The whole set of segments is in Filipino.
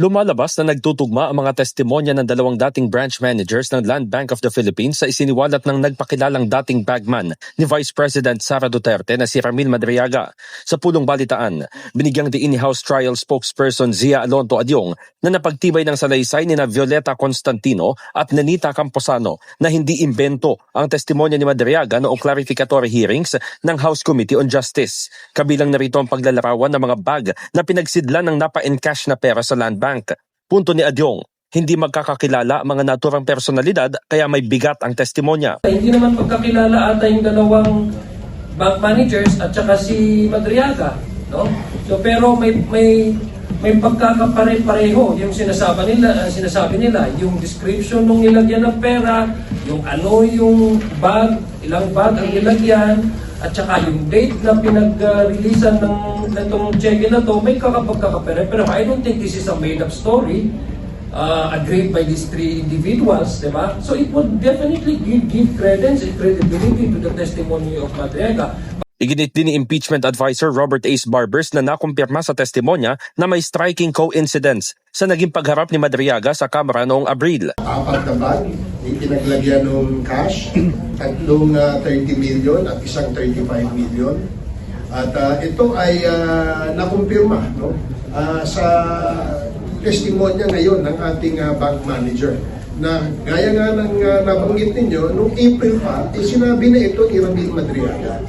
Lumalabas na nagtutugma ang mga testimonya ng dalawang dating branch managers ng Land Bank of the Philippines sa isiniwalat ng nagpakilalang dating bagman ni Vice President Sara Duterte na si Ramil Madriaga. Sa pulong balitaan, binigyang diin ni House Trial Spokesperson Zia Alonto Adyong na napagtibay ng salaysay ni na Violeta Constantino at Nenita Camposano na hindi imbento ang testimonya ni Madriaga noong clarificatory hearings ng House Committee on Justice. Kabilang narito ang paglalarawan ng mga bag na pinagsidlan ng napa-encash na pera sa Land Bank. Punto ni Adyong, hindi magkakakilala ang mga naturang personalidad kaya may bigat ang testimonya. Hindi naman magkakilala ata yung dalawang bank managers at saka si Madriaga, no? So pero may pagkakapare-pareho yung sinasabi nila, yung description ng nilagyan ng pera, yung yung bag, ilang bag ang nilagyan, at saka yung date na pinag-releasean ng cheque na to, may kakapagkakapere. Pero I don't think this is a made-up story agreed by these three individuals, diba? So it would definitely give credence and credibility to the testimony of Madriaga. Iginit din ni impeachment advisor Robert Ace Barbers na nakumpirma sa testimonya na may striking coincidence sa naging pagharap ni Madriaga sa Kamara noong Abril. 4 na bag, yung pinaglagyan ng cash, 3 30 million at isang 35 million. At ito ay nakumpirma, no? Sa testimonya ngayon ng ating bank manager na gaya nga ng nabanggit ninyo, noong April pa, sinabi na ito ni Ramil Madriaga.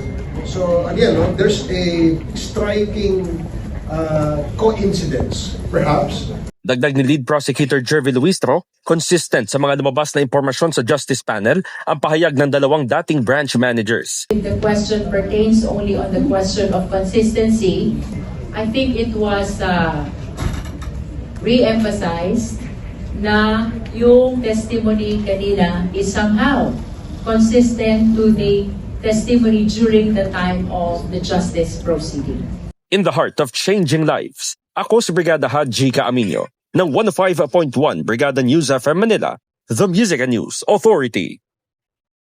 So again, no, there's a striking coincidence, perhaps. Dagdag ni Lead Prosecutor Jervy Luistro, consistent sa mga lumabas na impormasyon sa Justice Panel ang pahayag ng dalawang dating branch managers. If the question pertains only on the question of consistency, I think it was re-emphasized na yung testimony kanina is somehow consistent to the testimony during the time of the justice proceeding. In the heart of changing lives, ako si Brigada Haji Caaminio ng 105.1 Brigada News FM Manila, The Music and News Authority.